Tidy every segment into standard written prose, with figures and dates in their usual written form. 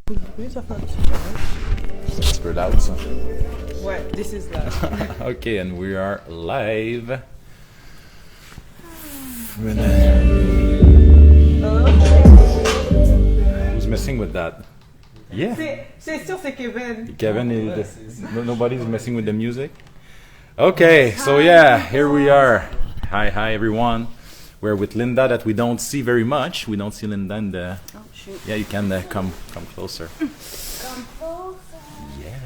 beaucoup de bruit, ça fait un petit peu. C'est un petit peu loud, ça. Ouais, this is loud. Okay, and we are live. Who's messing with that? Yeah. C'est sûr, c'est Kevin. Kevin, nobody's messing with the music? Okay, so yeah, here we are. Hi everyone. We're with Linda that we don't see very much. We don't see Linda in the... Oh, shoot. Yeah, you can come closer. Come closer. Yeah.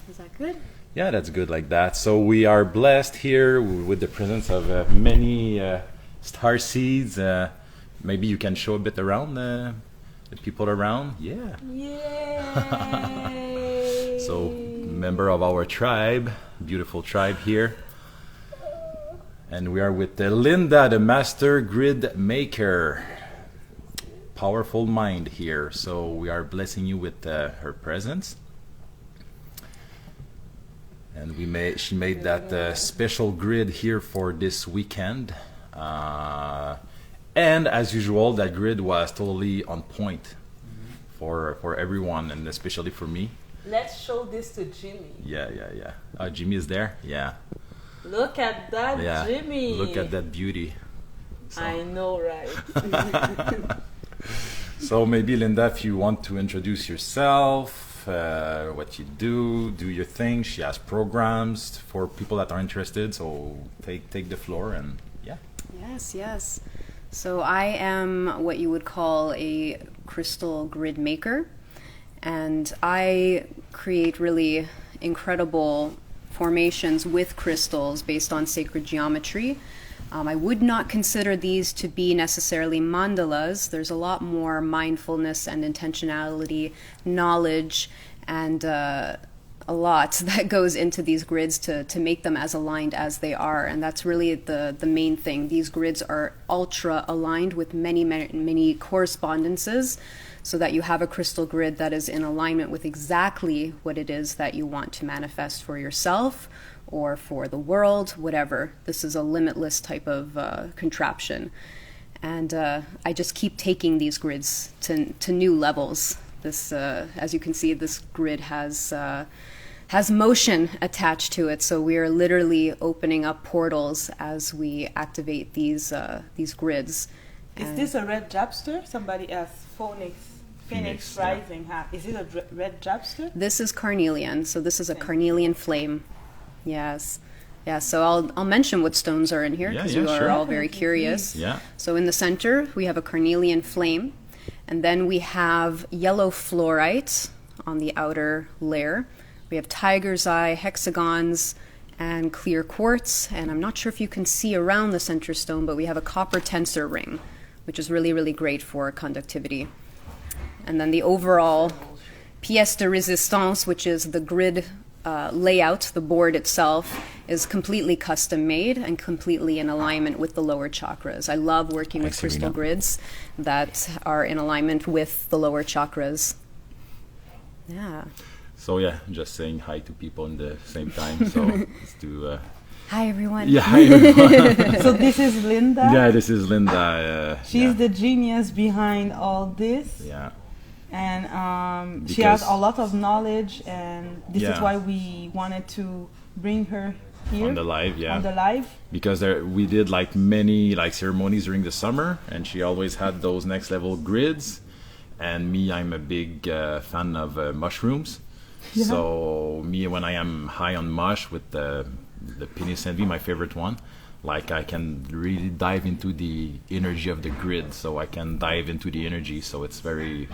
Is that good? Yeah, that's good like that. So we are blessed here with the presence of many star seeds. Maybe you can show a bit around the people around. Yeah. Yay! So, member of our tribe, beautiful tribe here. And we are with Linda, the master grid maker. Powerful mind here. So we are blessing you with her presence. And she made that special grid here for this weekend. And as usual, that grid was totally on point for everyone, and especially for me. Let's show this to Jimmy. Yeah. Jimmy is there? Yeah. Look at that, Yeah. Jimmy. Look at that beauty. So. I know, right? So maybe Linda, if you want to introduce yourself, what you do your thing. She has programs for people that are interested. So take the floor and yeah. Yes. So I am what you would call a crystal grid maker, and I create really incredible formations with crystals based on sacred geometry. I would not consider these to be necessarily mandalas. There's a lot more mindfulness and intentionality, knowledge, and a lot that goes into these grids to make them as aligned as they are. And that's really the main thing. These grids are ultra aligned with many correspondences, so that you have a crystal grid that is in alignment with exactly what it is that you want to manifest for yourself or for the world, whatever. This is a limitless type of contraption. And I just keep taking these grids to new levels. This, as you can see, this grid has motion attached to it, so we are literally opening up portals as we activate these grids. Is this a red japster? Somebody asked. Phoenix Rising. Yeah. Is it a red japster? This is carnelian, so this is a carnelian flame. Yes. Yeah, so I'll mention what stones are in here because you are all very curious. Yeah. So in the center, we have a carnelian flame, and then we have yellow fluorite on the outer layer. We have tiger's eye, hexagons, and clear quartz. And I'm not sure if you can see around the center stone, but we have a copper tensor ring, which is really, really great for conductivity. And then the overall pièce de résistance, which is the grid layout, the board itself, is completely custom made and completely in alignment with the lower chakras. I love working with crystal grids that are in alignment with the lower chakras. Yeah. So yeah, just saying hi to people in the same time. So let's do. Hi everyone. Yeah, hi everyone. So this is Linda. Yeah, this is Linda. She's the genius behind all this. Yeah. And she has a lot of knowledge, and this is why we wanted to bring her here on the live. Yeah. On the live. Because we did many ceremonies during the summer, and she always had those next level grids. And me, I'm a big fan of mushrooms. Yeah. So me, when I am high on mush with the Penis Envy, my favorite one, I can really dive into the energy of the grid. So I can dive into the energy. So it's very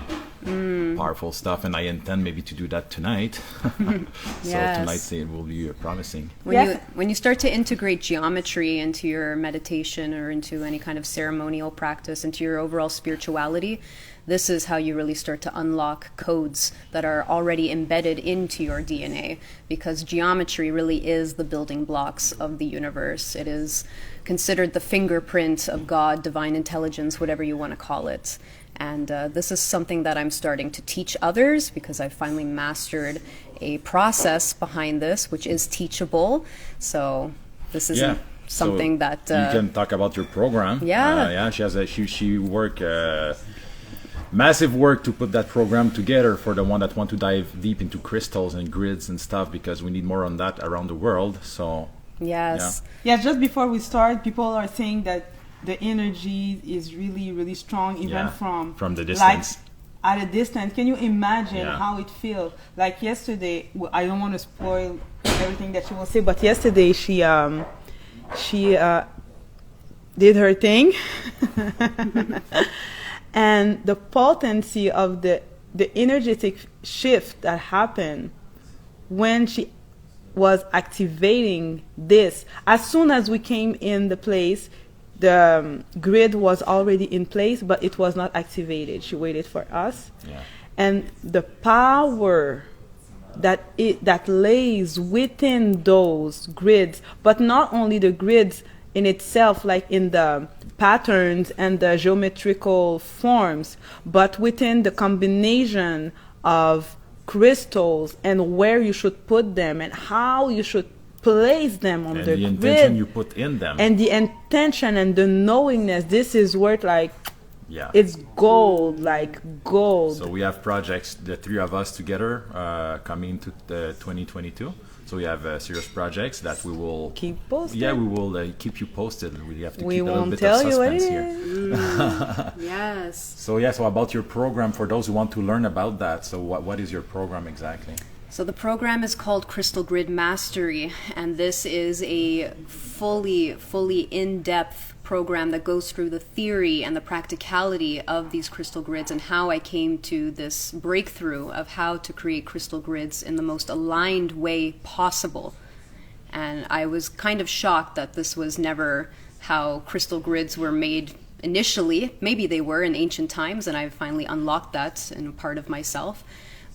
powerful stuff. And I intend maybe to do that tonight. So tonight it will be promising. When you start to integrate geometry into your meditation or into any kind of ceremonial practice, into your overall spirituality, this is how you really start to unlock codes that are already embedded into your DNA, because geometry really is the building blocks of the universe. It is considered the fingerprint of God, divine intelligence, whatever you want to call it. And this is something that I'm starting to teach others, because I've finally mastered a process behind this, which is teachable. So this is something that... you can talk about your program. Yeah. She has she work... massive work to put that program together for the one that want to dive deep into crystals and grids and stuff, because we need more on that around the world. So yes. Yeah, just before we start, people are saying that the energy is really, really strong, even from the distance. At a distance. Can you imagine how it feels? Like yesterday, I don't want to spoil everything that she will say, but yesterday she did her thing. And the potency of the energetic shift that happened when she was activating this, as soon as we came in the place, the grid was already in place, but it was not activated. She waited for us. Yeah. And the power that lays within those grids, but not only the grids in itself, like in the patterns and the geometrical forms, but within the combination of crystals and where you should put them and how you should place them on the intention grid, you put in them, and the intention and the knowingness. This is worth it's gold, like gold. So we have projects, the three of us together, coming to the 2022. So we have serious projects that we will keep posted. Yeah, we will keep you posted. We have to keep a little bit tell of you what suspense it here. Yes. So about your program, for those who want to learn about that. So what is your program exactly? So the program is called Crystal Grid Mastery, and this is a fully in-depth program that goes through the theory and the practicality of these crystal grids and how I came to this breakthrough of how to create crystal grids in the most aligned way possible. And I was kind of shocked that this was never how crystal grids were made initially. Maybe they were in ancient times, and I've finally unlocked that in a part of myself.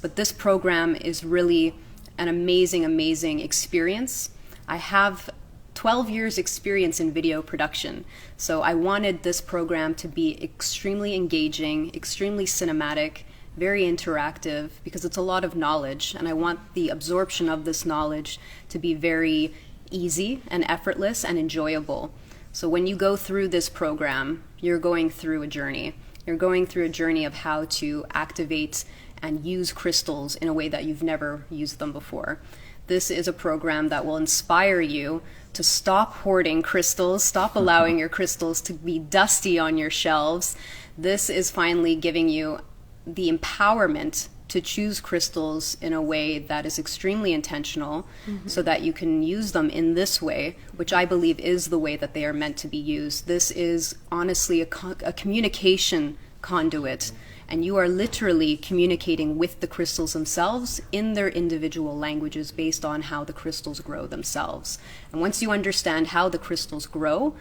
But this program is really an amazing experience. I have 12 years experience in video production, so I wanted this program to be extremely engaging, extremely cinematic, very interactive, because it's a lot of knowledge, and I want the absorption of this knowledge to be very easy and effortless and enjoyable. So when you go through this program, you're going through a journey. You're going through a journey of how to activate and use crystals in a way that you've never used them before. This is a program that will inspire you to stop hoarding crystals, stop allowing your crystals to be dusty on your shelves. This is finally giving you the empowerment to choose crystals in a way that is extremely intentional, so that you can use them in this way, which I believe is the way that they are meant to be used. This is honestly a communication conduit, and you are literally communicating with the crystals themselves in their individual languages based on how the crystals grow themselves. And once you understand how the crystals grow,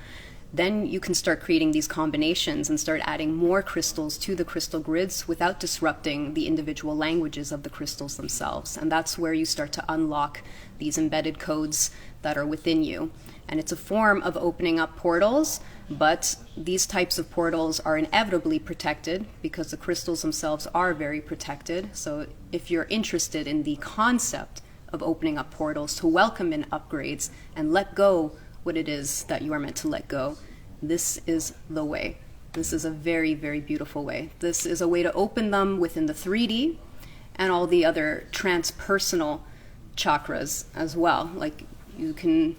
then you can start creating these combinations and start adding more crystals to the crystal grids without disrupting the individual languages of the crystals themselves. And that's where you start to unlock these embedded codes that are within you. And it's a form of opening up portals, but these types of portals are inevitably protected because the crystals themselves are very protected. So if you're interested in the concept of opening up portals to welcome in upgrades and let go what it is that you are meant to let go, this is the way. This is a very, very beautiful way. This is a way to open them within the 3D and all the other transpersonal chakras as well. Like, you can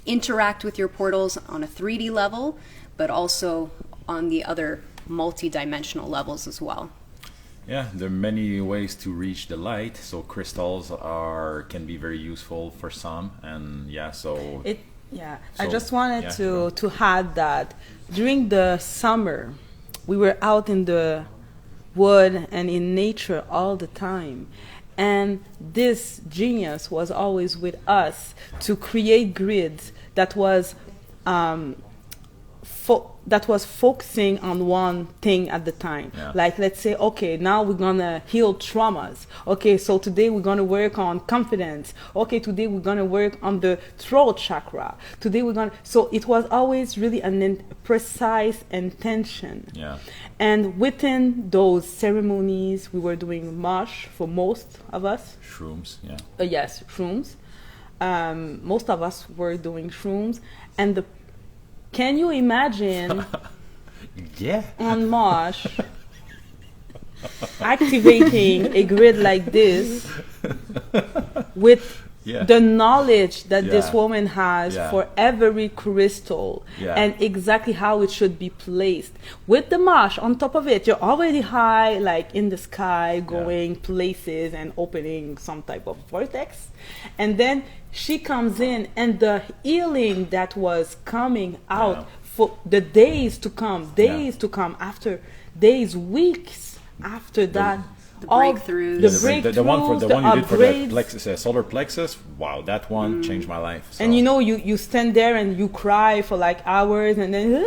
interact with your portals on a 3D level, but also on the other multi-dimensional levels as well. Yeah, there are many ways to reach the light. So crystals can be very useful for some, and I just wanted to add that during the summer, we were out in the wood and in nature all the time. And this genius was always with us to create grids that was focusing on one thing at the time. Yeah. Like, let's say, okay, now we're gonna heal traumas. Okay, so today we're gonna work on confidence. Okay, today we're gonna work on the throat chakra. So it was always really precise intention. Yeah. And within those ceremonies, we were doing mosh for most of us. Shrooms, yeah. Yes, shrooms. Most of us were doing shrooms, and can you imagine Yeah. on mosh activating a grid like this with the knowledge that this woman has for every crystal and exactly how it should be placed. With the mosh on top of it, you're already high, like in the sky, going places and opening some type of vortex. And then she comes in, and the healing that was coming out for the days to come, after days, weeks after that. The breakthroughs. The one you did for the plexus, solar plexus, wow, that one changed my life. So. And you stand there and you cry for like hours, and then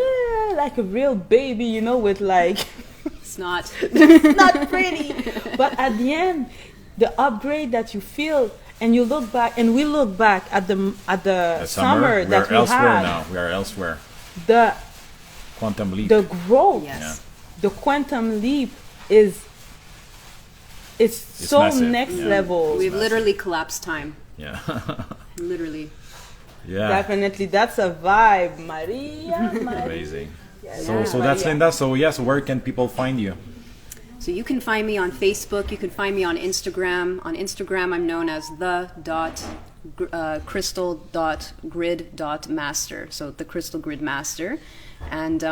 like a real baby, with like it's not pretty. But at the end, the upgrade that you feel, and you look back, and we look back at the summer that we had. Now we are elsewhere. The quantum leap. The growth. Yes. The quantum leap is. It's so massive. next level. We've literally collapsed time. Yeah. Literally. Yeah. Definitely, that's a vibe, Maria. Amazing. So that's Linda. So where can people find you? So you can find me on Facebook. You can find me on Instagram. On Instagram, I'm known as crystal.grid.master. So the Crystal Grid Master. And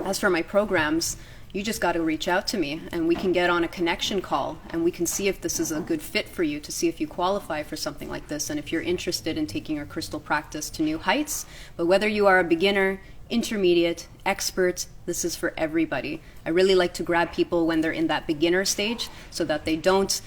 as for my programs, you just got to reach out to me, and we can get on a connection call, and we can see if this is a good fit for you, to see if you qualify for something like this, and if you're interested in taking your crystal practice to new heights. But whether you are a beginner, intermediate, expert, this is for everybody. I really like to grab people when they're in that beginner stage, so that they don't,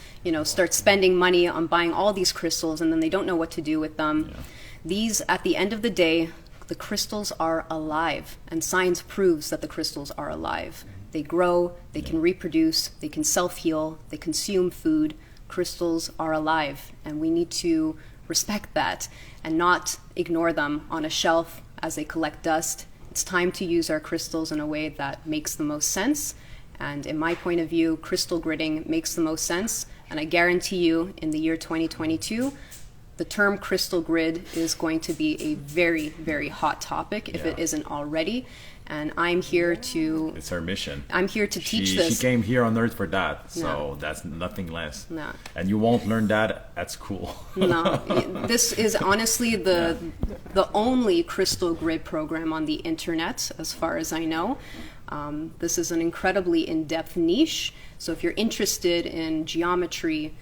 start spending money on buying all these crystals, and then they don't know what to do with them. Yeah. These, at the end of the day, the crystals are alive, and science proves that the crystals are alive. They grow, they can reproduce, they can self-heal, they consume food. Crystals are alive, and we need to respect that and not ignore them on a shelf as they collect dust. It's time to use our crystals in a way that makes the most sense. And in my point of view, crystal gridding makes the most sense. And I guarantee you, in the year 2022, the term crystal grid is going to be a very, very hot topic, if it isn't already. And I'm here to... It's her mission. I'm here to teach this. She came here on Earth for that, so that's nothing less. No. And you won't learn that at school. No. This is honestly the only crystal grid program on the internet, as far as I know. This is an incredibly in-depth niche. So if you're interested in geometry,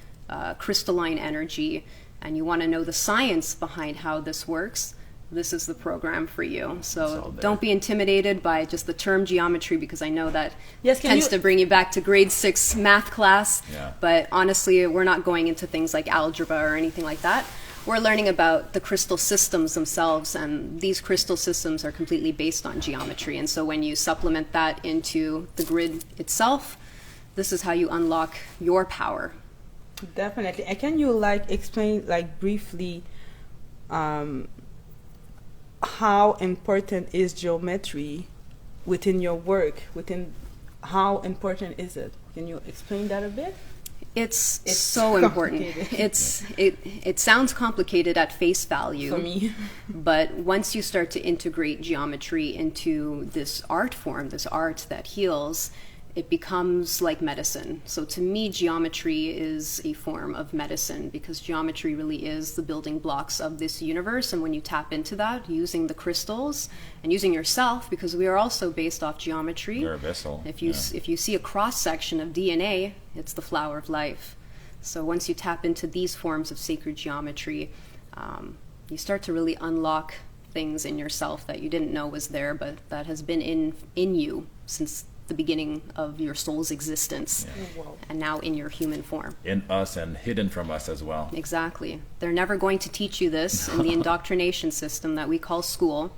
crystalline energy, and you want to know the science behind how this works, this is the program for you. So don't be intimidated by just the term geometry, because I know that tends to bring you back to grade 6 math class. Yeah. But honestly, we're not going into things like algebra or anything like that. We're learning about the crystal systems themselves, and these crystal systems are completely based on geometry. And so when you supplement that into the grid itself, this is how you unlock your power. Definitely. And can you explain briefly how important is geometry within your work? How important is it? Can you explain that a bit? It's so important. It sounds complicated at face value for me, but once you start to integrate geometry into this art form, this art that heals, it becomes like medicine. So to me, geometry is a form of medicine, because geometry really is the building blocks of this universe. And when you tap into that using the crystals and using yourself, because we are also based off geometry. You're a vessel. If you see a cross section of DNA, it's the flower of life. So once you tap into these forms of sacred geometry, you start to really unlock things in yourself that you didn't know was there, but that has been in you since the beginning of your soul's existence, and now in your human form. In us and hidden from us as well. Exactly. They're never going to teach you this in the indoctrination system that we call school.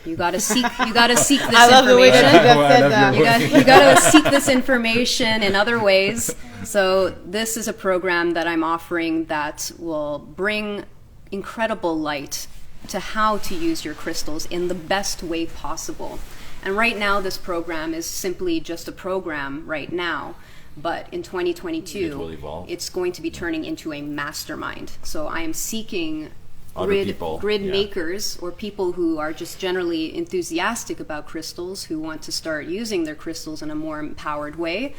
You got to seek. You got to seek this information. I love the way that you just said that. You got to seek this information in other ways. So this is a program that I'm offering that will bring incredible light to how to use your crystals in the best way possible. And right now, this program is simply just a program right now. But in 2022, it's going to be turning into a mastermind. So I am seeking grid makers, or people who are just generally enthusiastic about crystals, who want to start using their crystals in a more empowered way.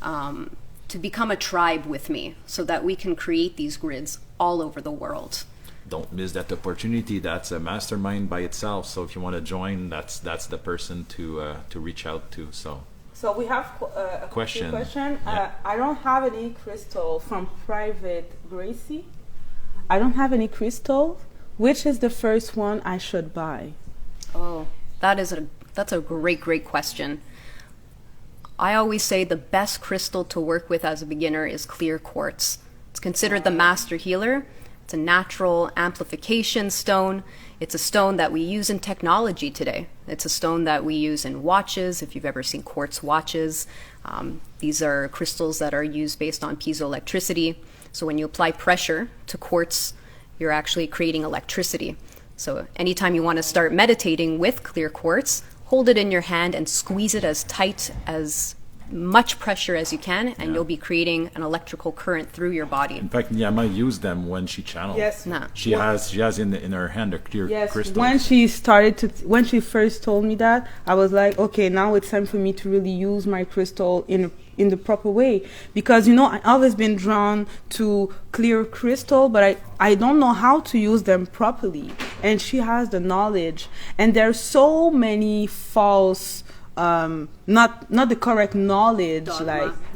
to become a tribe with me so that we can create these grids all over the world. Don't miss that opportunity. That's a mastermind by itself. So if you want to join, that's the person to reach out to. So we have a Question. Yeah. I don't have any crystal from Private Gracie. I don't have any crystal. Which is the first one I should buy? Oh, that's a great question. I always say the best crystal to work with as a beginner is clear quartz. It's considered the master healer. It's a natural amplification stone. It's a stone that we use in technology today. It's a stone that we use in watches, if you've ever seen quartz watches. These are crystals that are used based on piezoelectricity. So when you apply pressure to quartz, you're actually creating electricity. So anytime you want to start meditating with clear quartz, hold it in your hand and squeeze it as tight, as much pressure as you can, and you'll be creating an electrical current through your body. In fact, Nyama used them when she channeled. Yes. Nah. She has in her hand a clear crystal. When she first told me that, I was like, okay, now it's time for me to really use my crystal in the proper way, because I've always been drawn to clear crystal, but I don't know how to use them properly, and she has the knowledge. And there's so many false not the correct knowledge,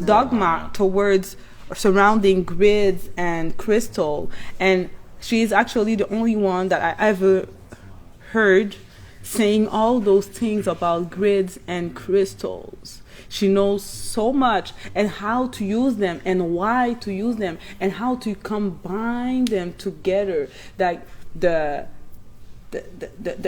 dogma towards surrounding grids and crystal. And she's actually the only one that I ever heard saying all those things about grids and crystals. She knows so much, and how to use them, and why to use them, and how to combine them together. Like the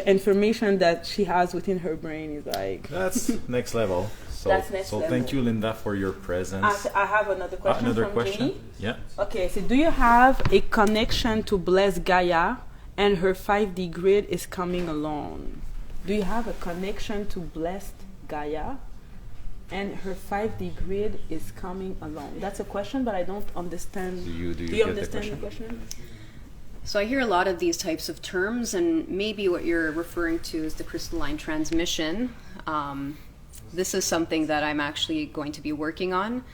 information that she has within her brain is like... That's next level. So thank you, Linda, for your presence. I have another question from Jenny. Yeah. Okay, so do you have a connection to Bless Gaia, and her 5D grid is coming along? Do you have a connection to Blessed Gaia, and her 5D grid is coming along? That's a question, but I don't understand. Do you understand the question? So I hear a lot of these types of terms, and maybe what you're referring to is the crystalline transmission. This is something that I'm actually going to be working on.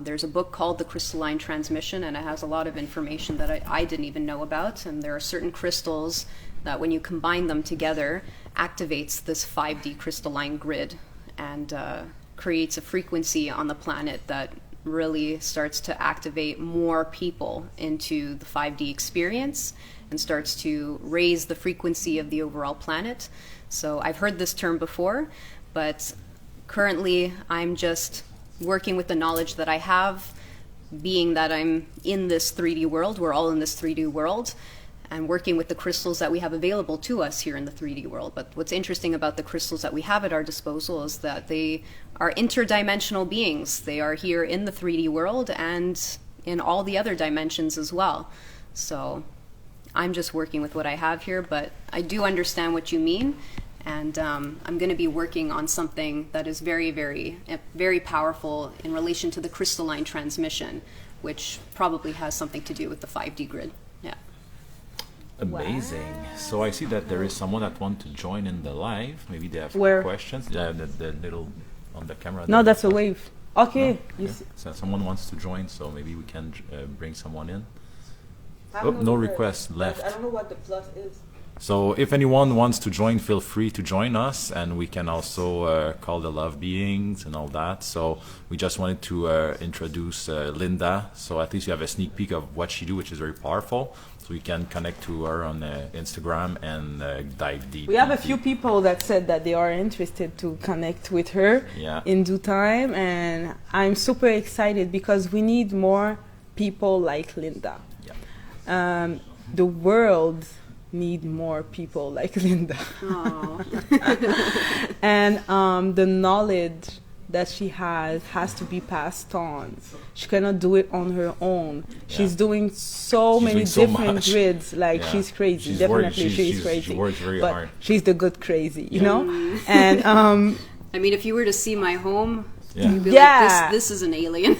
There's a book called The Crystalline Transmission, and it has a lot of information that I didn't even know about. And there are certain crystals that, when you combine them together, activates this 5D crystalline grid and creates a frequency on the planet that really starts to activate more people into the 5D experience and starts to raise the frequency of the overall planet. So I've heard this term before, but currently I'm just working with the knowledge that I have, being that I'm in this 3D world. We're all in this 3D world, and working with the crystals that we have available to us here in the 3D world. But what's interesting about the crystals that we have at our disposal is that they are interdimensional beings. They are here in the 3D world and in all the other dimensions as well. So I'm just working with what I have here, but I do understand what you mean. And I'm going to be working on something that is very, very, very powerful in relation to the crystalline transmission, which probably has something to do with the 5D grid. Yeah. Amazing. Wow. So I see that there is someone that wants to join in the live. Maybe they have questions. The little on the camera. No, that's a wave. Okay. No? Yeah. So someone wants to join, so maybe we can bring someone in. No requests left. I don't know what the plus is. So if anyone wants to join, feel free to join us, and we can also call the love beings and all that. So we just wanted to introduce Linda, so at least you have a sneak peek of what she do, which is very powerful. So you can connect to her on Instagram and dive deep. We have a few people that said that they are interested to connect with her in due time, and I'm super excited because we need more people like Linda. Yeah. The world need more people like Linda. And the knowledge that she has to be passed on. She cannot do it on her own. She's doing she's many different grids. Like she's crazy. She's crazy. She works very hard. She's the good crazy, you know? And I mean, if you were to see my home, you'd be like, this is an alien.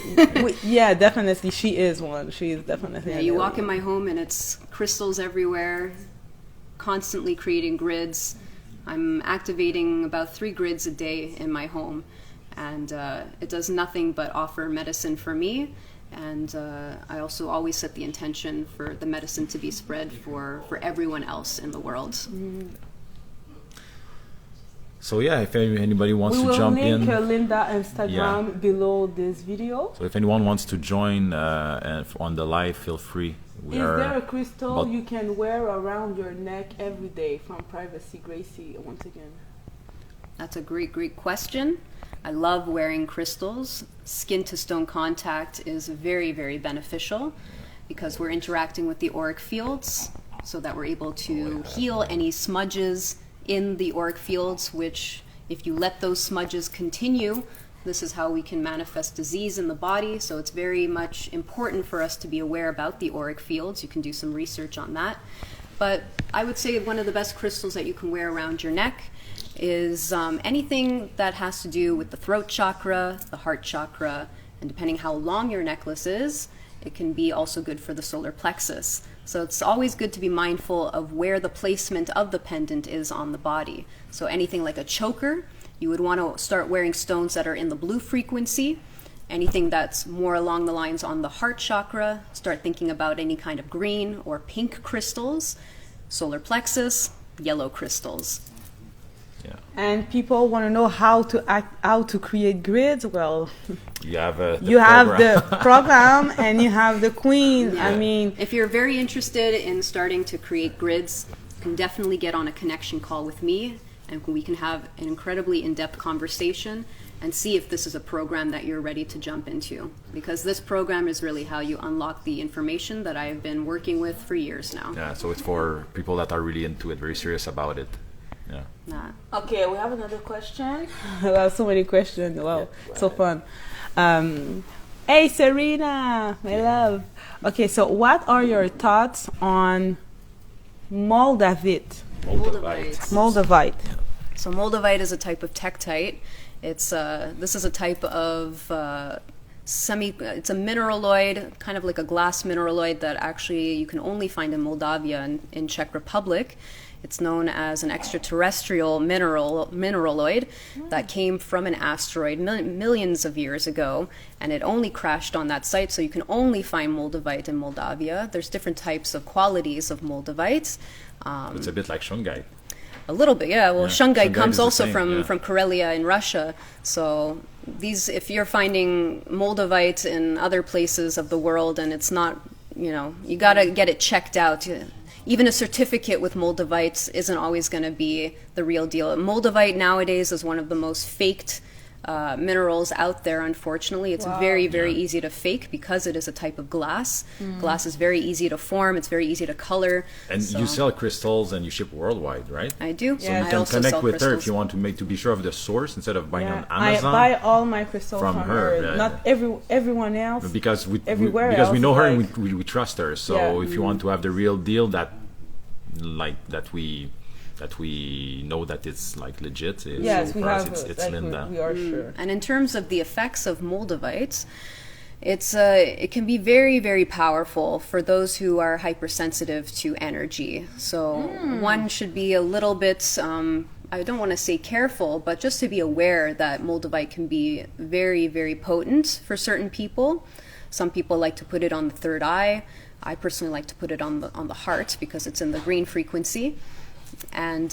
Yeah, definitely. She is one. She is definitely an you alien. walk in my home and it's crystals everywhere, constantly creating grids. I'm activating about 3 grids a day in my home. and it does nothing but offer medicine for me. And I also always set the intention for the medicine to be spread for everyone else in the world. So yeah, if anybody wants to jump in, we will link Linda Instagram below this video. So if anyone wants to join on the live, feel free. Is there a crystal you can wear around your neck every day from Privacy Gracie once again? That's a great question. I love wearing crystals. Skin to stone contact is very, very beneficial because we're interacting with the auric fields so that we're able to heal any smudges in the auric fields, which if you let those smudges continue, this is how we can manifest disease in the body. So it's very much important for us to be aware about the auric fields. You can do some research on that. But I would say one of the best crystals that you can wear around your neck is anything that has to do with the throat chakra, the heart chakra, and depending how long your necklace is, it can be also good for the solar plexus. So it's always good to be mindful of where the placement of the pendant is on the body. So anything like a choker, you would want to start wearing stones that are in the blue frequency. Anything that's more along the lines on the heart chakra, start thinking about any kind of green or pink crystals. Solar plexus, yellow crystals. Yeah. And people want to know how to create grids. Well, you have the program and you have the queen. Yeah. I mean, if you're very interested in starting to create grids, you can definitely get on a connection call with me, and we can have an incredibly in-depth conversation and see if this is a program that you're ready to jump into. Because this program is really how you unlock the information that I've been working with for years now. Yeah, so it's for people that are really into it, very serious about it. Yeah. Nah. Okay, we have another question. We have so many questions. Wow, yeah, so fun. Hey, Serena, my love. Okay, so what are your thoughts on Moldavit? Moldavite. So Moldavite is a type of tektite. This is a type of it's a mineraloid, kind of like a glass mineraloid that actually you can only find in Moldavia and in Czech Republic. It's known as an extraterrestrial mineraloid that came from an asteroid millions of years ago, and it only crashed on that site, so you can only find Moldavite in Moldavia. There's different types of qualities of Moldavite. It's a bit like shungite. A little bit, yeah. Well, shungite comes also from Karelia in Russia. So if you're finding Moldavite in other places of the world and it's not, you got to get it checked out. Even a certificate with Moldavite isn't always going to be the real deal. Moldavite nowadays is one of the most faked minerals out there, unfortunately. It's very, very easy to fake because it is a type of glass. Glass is very easy to form. It's very easy to color. And you sell crystals and you ship worldwide, right? I do. So you can connect with her if you want to be sure of the source instead of buying on Amazon. I buy all my crystals from her. Yeah. Not everyone else. Because we know her and we trust her. So if you want to have the real deal that we know that it's like legit. Yes, it's Linda. We are sure. And in terms of the effects of Moldavite, it can be very, very powerful for those who are hypersensitive to energy. So one should be a little bit, I don't want to say careful, but just to be aware that Moldavite can be very, very potent for certain people. Some people like to put it on the third eye. I personally like to put it on the heart because it's in the green frequency. And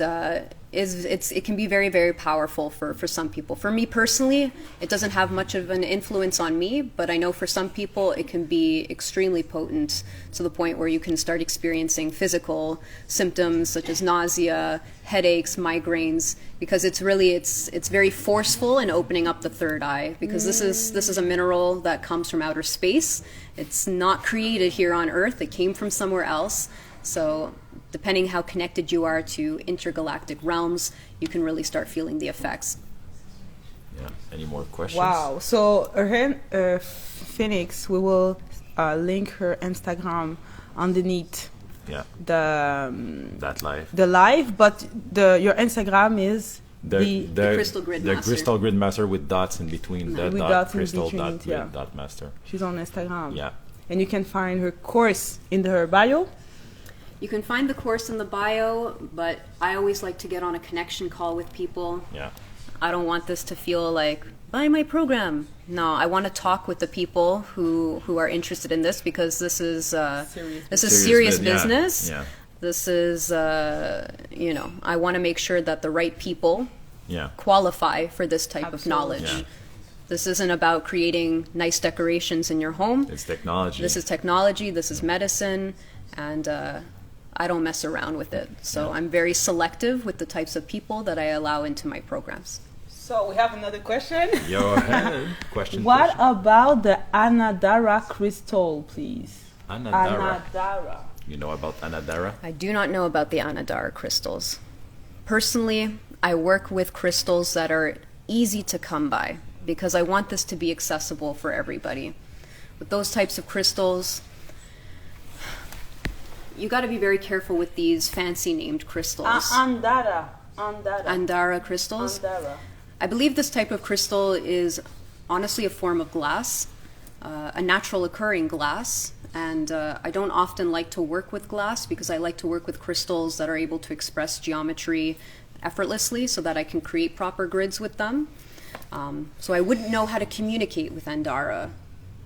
it can be very, very powerful for some people. For me personally, it doesn't have much of an influence on me, but I know for some people it can be extremely potent to the point where you can start experiencing physical symptoms such as nausea, headaches, migraines, because it's very forceful in opening up the third eye, because this is a mineral that comes from outer space. It's not created here on Earth. It came from somewhere else. So depending how connected you are to intergalactic realms, you can really start feeling the effects. Yeah. Any more questions? Wow. So Phoenix, we will link her Instagram underneath. Yeah. The live, but your Instagram is the Crystal Grid Master. The Crystal Grid Master with dots in between. The dot crystal dot grid dot master. She's on Instagram. Yeah. And you can find her course in her bio. You can find the course in the bio, but I always like to get on a connection call with people. Yeah. I don't want this to feel like buy my program. No, I want to talk with the people who are interested in this, because this is serious business. Yeah. This is I want to make sure that the right people Yeah. qualify for this type of knowledge. Yeah. This isn't about creating nice decorations in your home. It's technology. This is technology. This is medicine, and I don't mess around with it. So I'm very selective with the types of people that I allow into my programs. So we have another question. Go ahead. Question. What about the Anadara Crystal, please? Anadara. You know about Anadara? I do not know about the Anadara crystals. Personally, I work with crystals that are easy to come by, because I want this to be accessible for everybody. With those types of crystals, you got to be very careful with these fancy named crystals. Anadara crystals. Anadara. I believe this type of crystal is honestly a form of glass, a natural occurring glass, and I don't often like to work with glass, because I like to work with crystals that are able to express geometry effortlessly, so that I can create proper grids with them. So I wouldn't know how to communicate with Anadara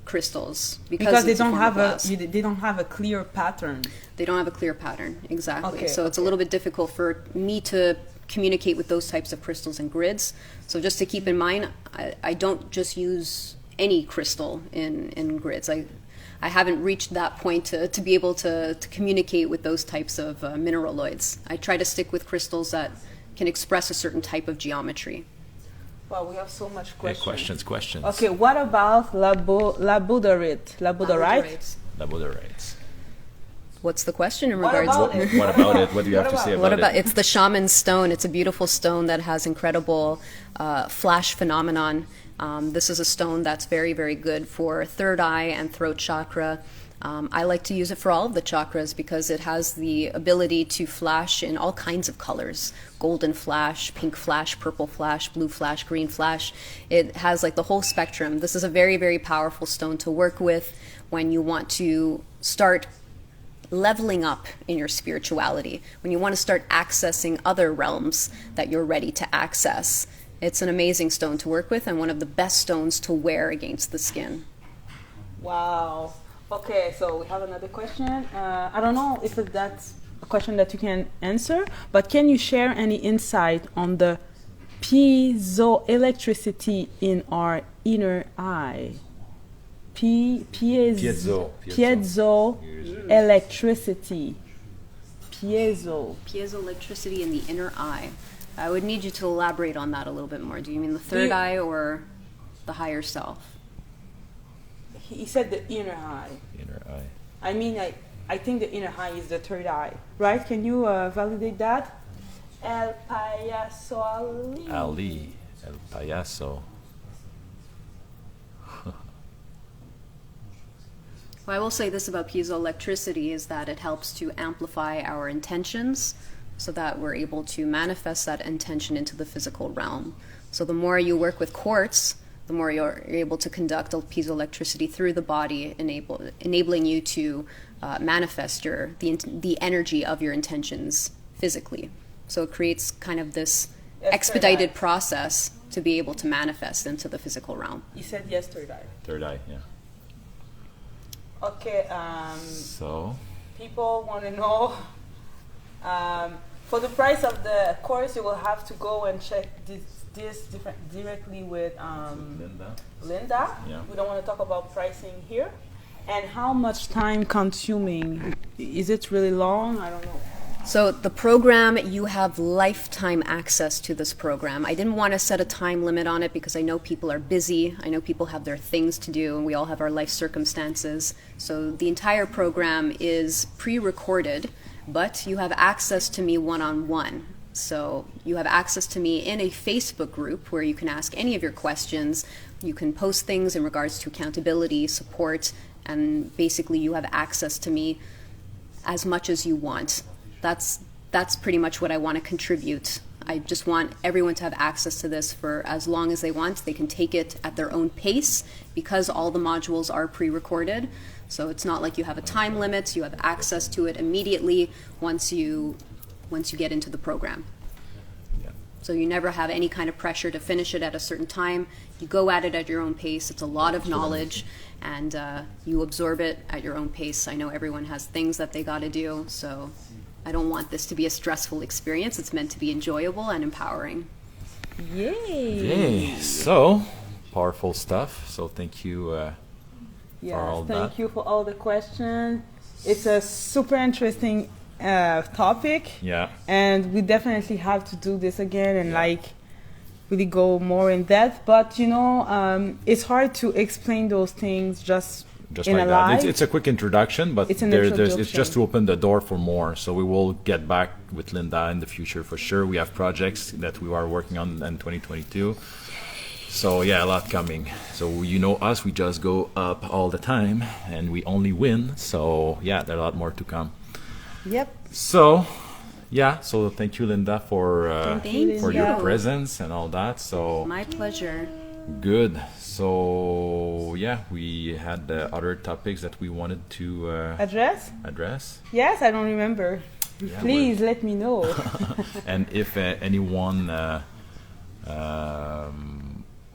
crystals because they don't have they don't have a clear pattern. They don't have a clear pattern, exactly. Okay, so it's a little bit difficult for me to communicate with those types of crystals and grids. So just to keep in mind, I don't just use any crystal in grids. I haven't reached that point to be able to communicate with those types of mineraloids. I try to stick with crystals that can express a certain type of geometry. Wow, we have so much questions. Yeah, questions. Okay, what about labudorite? Labudorites. What's the question in regards about to it? What about it? What do you have to say about it? It's the Shaman Stone. It's a beautiful stone that has incredible flash phenomenon. This is a stone that's very, very good for third eye and throat chakra. I like to use it for all of the chakras, because it has the ability to flash in all kinds of colors: golden flash, pink flash, purple flash, blue flash, green flash. It has like the whole spectrum. This is a very, very powerful stone to work with when you want to start leveling up in your spirituality, when you want to start accessing other realms that you're ready to access. It's an amazing stone to work with, and one of the best stones to wear against the skin. Wow. Okay, so we have another question. I don't know if that's a question that you can answer, but can you share any insight on the piezoelectricity in our inner eye? Piezoelectricity. Piezoelectricity in the inner eye. I would need you to elaborate on that a little bit more. Do you mean the third eye or the higher self? He said the inner eye. Inner eye. I mean, I think the inner eye is the third eye, right? Can you validate that? El payaso Ali. El payaso. Well, I will say this about piezoelectricity is that it helps to amplify our intentions, so that we're able to manifest that intention into the physical realm. So the more you work with quartz, the more you're able to conduct piezoelectricity through the body, enabling you to manifest the energy of your intentions physically. So it creates kind of this expedited process to be able to manifest into the physical realm. You said yes, third eye. Third eye, yeah. Okay, so people want to know, for the price of the course, you will have to go and check this directly with Linda. Yeah. We don't want to talk about pricing here. And how much time consuming? Is it really long? I don't know. So the program, you have lifetime access to this program. I didn't want to set a time limit on it because I know people are busy. I know people have their things to do, and we all have our life circumstances. So the entire program is pre-recorded, but you have access to me one-on-one. So you have access to me in a Facebook group where you can ask any of your questions. You can post things in regards to accountability, support, and basically you have access to me as much as you want. That's pretty much what I want to contribute. I just want everyone to have access to this for as long as they want. They can take it at their own pace because all the modules are pre-recorded. So it's not like you have a time limit. You have access to it immediately once you get into the program. Yeah. So you never have any kind of pressure to finish it at a certain time. You go at it at your own pace. It's a lot of knowledge, and you absorb it at your own pace. I know everyone has things that they got to do, so I don't want this to be a stressful experience. It's meant to be enjoyable and empowering. Yay! So powerful stuff. So thank you for all that. Thank you for all the questions. It's a super interesting topic. Yeah. And we definitely have to do this again and really go more in depth. But it's hard to explain those things just in like a that. live. It's a quick introduction, but It's an it's introduction. just to open the door for more. So we will get back with Linda in the future for sure. We have projects that we are working on in 2022. So yeah, a lot coming. So us, we just go up all the time and we only win. So yeah, there's a lot more to come. Yep. So so thank you, Linda, for Thank your you. presence and all that. So My pleasure. good. So yeah, we had other topics that we wanted to address. Yes, I don't remember. Yeah, Please let me know. And if anyone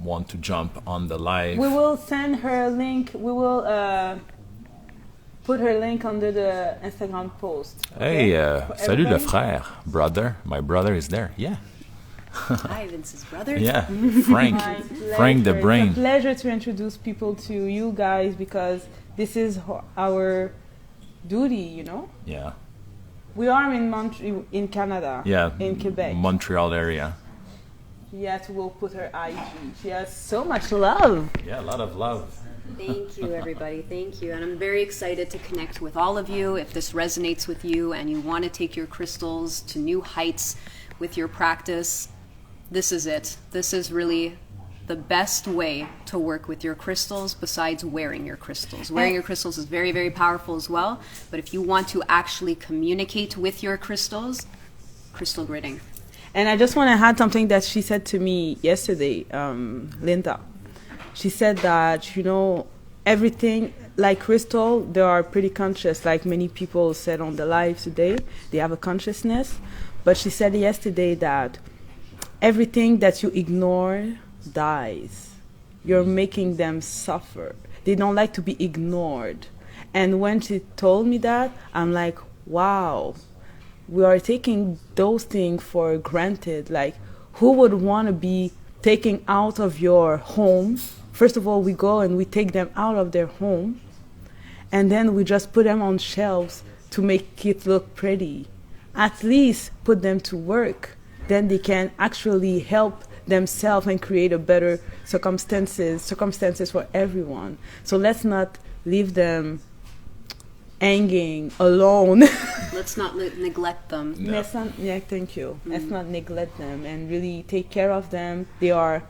want to jump on the live, We will send her a link. We will put her link under the Instagram post. hey, For salut le everybody. frère, brother. My brother is there. Yeah, Hi, Vince's brother. yeah. Frank, My Frank the pleasure. brain. It's a pleasure to introduce people to you guys because this is our duty, Yeah, We are in Canada, yeah. in Quebec. Montreal area. Yes, we'll put her IG. She has so much love. Yeah, a lot of love. Thank you, everybody. Thank you. And I'm very excited to connect with all of you. If this resonates with you and you want to take your crystals to new heights with your practice, this is it. This is really the best way to work with your crystals besides wearing your crystals. Wearing your crystals is very, very powerful as well. But if you want to actually communicate with your crystals, crystal gridding. And I just want to add something that she said to me yesterday, Linda. She said that, everything, like crystal, they are pretty conscious, like many people said on the live today. They have a consciousness. But she said yesterday that everything that you ignore dies. You're making them suffer. They don't like to be ignored. And when she told me that, I'm like, wow. We are taking those things for granted. Like, who would want to be taken out of your home? First of all, we go and we take them out of their home, and then we just put them on shelves to make it look pretty. At least put them to work. Then they can actually help themselves and create a better circumstances for everyone. So let's not leave them hanging alone. Let's not neglect them. No. Let's not, thank you. Let's not neglect them and really take care of them. They are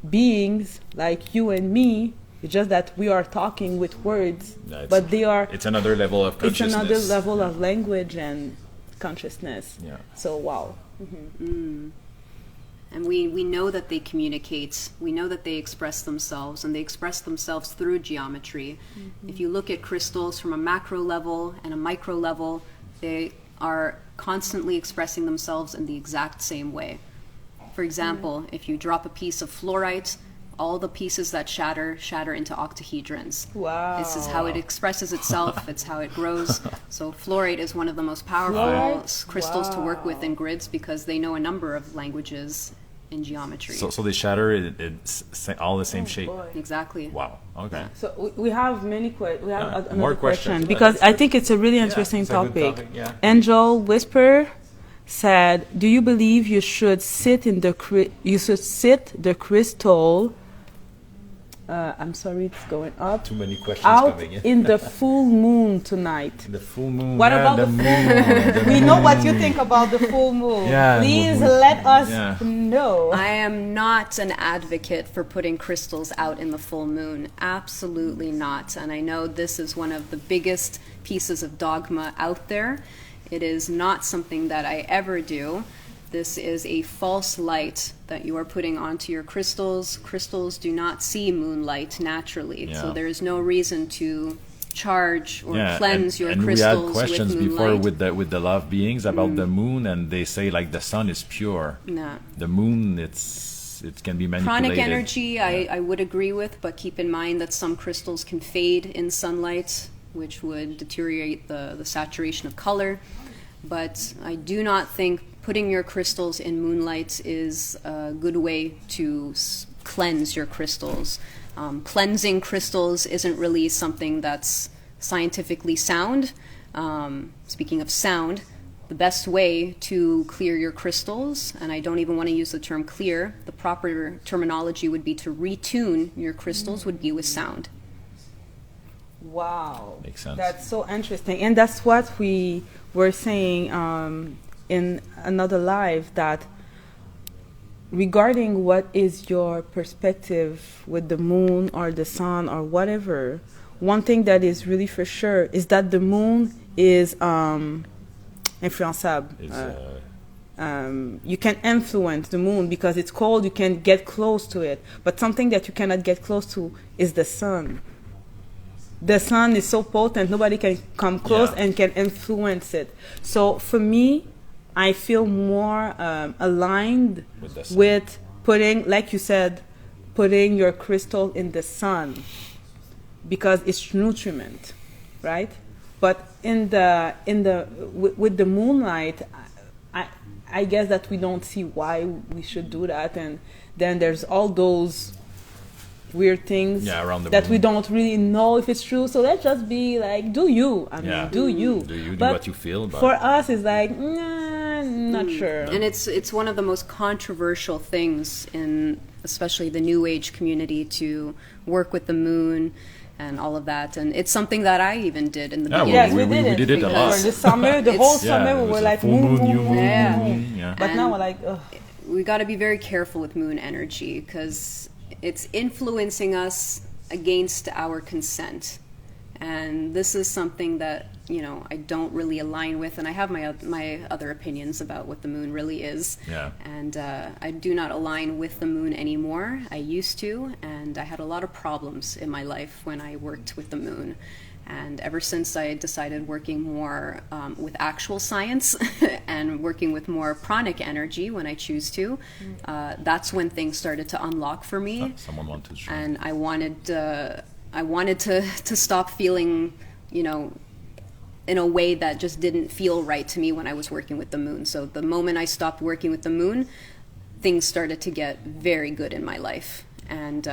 beings like you and me. It's just that we are talking with words, Yeah, but they are. It's another level of It's consciousness. another level of language and consciousness. Yeah. So wow. And we know that they communicate. We know that they express themselves, and they express themselves through geometry. If you look at crystals from a macro level and a micro level, they are constantly expressing themselves in the exact same way. For example, if you drop a piece of fluorite, all the pieces that shatter into octahedrons. Wow. This is how it expresses itself. It's how it grows. So fluorite is one of the most powerful Fluorite? crystals to work with Wow. in grids because they know a number of languages in geometry. So they shatter. It's all the same shape. Boy. Exactly. Wow. Okay. So we have many questions. We have another more question questions. because I think it's a really interesting it's a good topic. topic, yeah. Angel Whisper said, "Do you believe you should sit the crystal?" I'm sorry, it's going up. Too many questions Out coming in. in the full moon tonight. The full moon. What yeah, about the full moon? We know what you think about the full moon. Yeah, Please we- let us yeah. know. I am not an advocate for putting crystals out in the full moon. Absolutely not. And I know this is one of the biggest pieces of dogma out there. It is not something that I ever do. This is a false light that you are putting onto your crystals. Crystals do not see moonlight naturally, so Yeah. there is no reason to charge or Yeah, cleanse your and crystals we had questions with before moonlight. with the love beings about the moon, and they say like the sun is pure. Nah. The moon, it can be manipulated. Pranic energy, I would agree with, but keep in mind that some crystals can fade in sunlight, which would deteriorate the saturation of color. But I do not think putting your crystals in moonlight is a good way to cleanse your crystals. Cleansing crystals isn't really something that's scientifically sound. Speaking of sound, the best way to clear your crystals, and I don't even want to use the term clear, the proper terminology would be to retune your crystals, would be with sound. Wow. Makes sense. That's so interesting. And that's what we were saying in another live, that regarding what is your perspective with the moon or the sun or whatever, one thing that is really for sure is that the moon is influençable. You can influence the moon because it's cold, you can get close to it. But something that you cannot get close to is the sun. The sun is so potent, nobody can come close and can influence it. So for me, I feel more aligned with putting, like you said, putting your crystal in the sun because it's nutriment, right? But with the moonlight, I guess that we don't see why we should do that, and then there's all those weird things around the that moon. we don't really know if it's true. So let's just be like, do you? I mean, do you? Do But what you feel about for it. us, it's like, nah, not sure. And it's one of the most controversial things in especially the New Age community to work with the moon and all of that. And it's something that I even did in the beginning. Yes, we did it a lot. For the summer, the whole summer, we were like, full moon, new moon, Yeah. new moon. Yeah. But now we're like, ugh. We got to be very careful with moon energy because it's influencing us against our consent. And this is something that, I don't really align with, and I have my other opinions about what the moon really is. Yeah. And I do not align with the moon anymore. I used to, and I had a lot of problems in my life when I worked with the moon. And ever since I decided working more with actual science and working with more pranic energy when I choose to, that's when things started to unlock for me. Someone wanted to show. And I wanted to stop feeling, in a way that just didn't feel right to me when I was working with the moon. So the moment I stopped working with the moon, things started to get very good in my life. And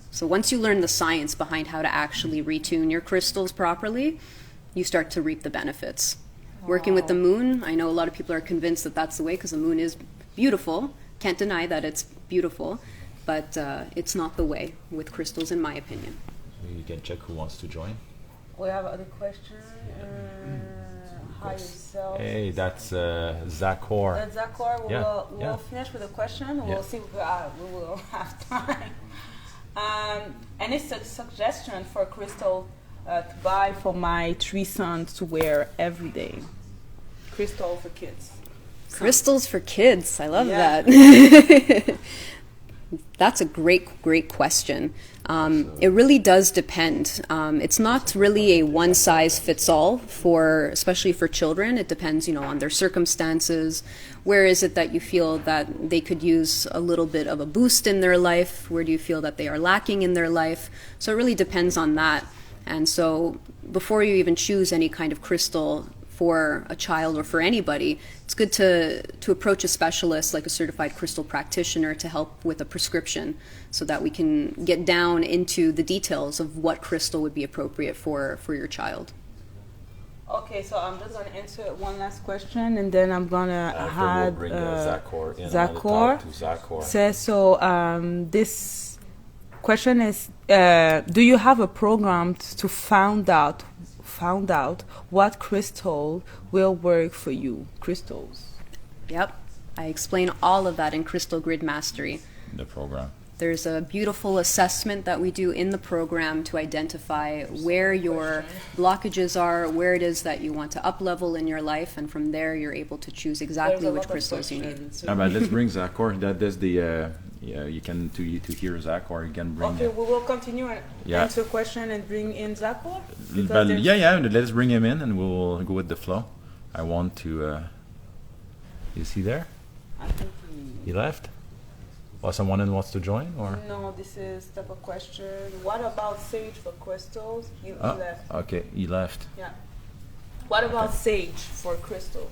so once you learn the science behind how to actually retune your crystals properly, you start to reap the benefits. Wow. Working with the moon, I know a lot of people are convinced that that's the way because the moon is beautiful. Can't deny that it's beautiful, but it's not the way with crystals, in my opinion. You can check who wants to join. We have other questions. Higher self. Hey, that's Zakor. That's Zakor. We'll finish with a question. We'll see if we will have time. Any suggestion for crystal to buy for my 3 sons to wear every day? Crystal for kids. Crystals for kids. I love that. That's a great question. It really does depend. It's not really a one-size-fits-all especially for children. It depends, on their circumstances. Where is it that you feel that they could use a little bit of a boost in their life? Where do you feel that they are lacking in their life? So it really depends on that. And so before you even choose any kind of crystal for a child or for anybody, it's good to approach a specialist like a certified crystal practitioner to help with a prescription so that we can get down into the details of what crystal would be appropriate for your child. Okay, so I'm just going to answer one last question and then I'm going to add we'll bring Zakor in. Zakor. This question is, do you have a program to found out what crystal will work for you? Crystals. Yep. I explain all of that in Crystal Grid Mastery. The program. There's a beautiful assessment that we do in the program to identify where your blockages are, where it is that you want to up-level in your life, and from there you're able to choose exactly which crystals you need. But let's bring Zakor. That is Yeah, you can to hear Zach, or you can bring. Okay, we will continue and Yeah. answer question and bring in Zako. But yeah, let's bring him in, and we'll go with the flow. I want to. Is he there? I think He left. Or someone wants to join, or? no, this is type of question. What about sage for crystals? He left. Okay, he left. Yeah. What about sage for crystals?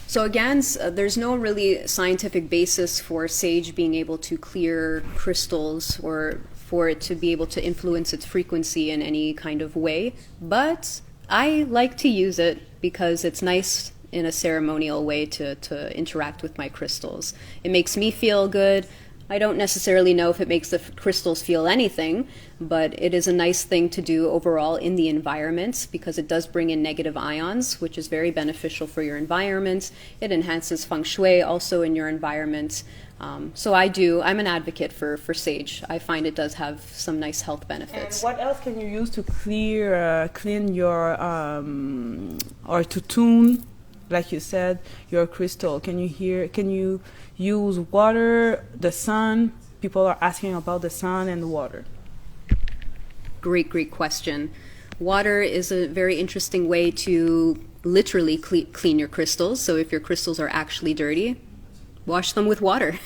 So again, there's no really scientific basis for sage being able to clear crystals or for it to be able to influence its frequency in any kind of way. But I like to use it because it's nice in a ceremonial way to interact with my crystals. It makes me feel good. I don't necessarily know if it makes the crystals feel anything, but it is a nice thing to do overall in the environment because it does bring in negative ions, which is very beneficial for your environment. It enhances feng shui also in your environment. So I'm an advocate for sage. I find it does have some nice health benefits. And what else can you use to clean your, or to tune, like you said, your crystal? Can you use water, the sun? People are asking about the sun and the water. Great question. Water is a very interesting way to literally clean your crystals. So if your crystals are actually dirty, wash them with water.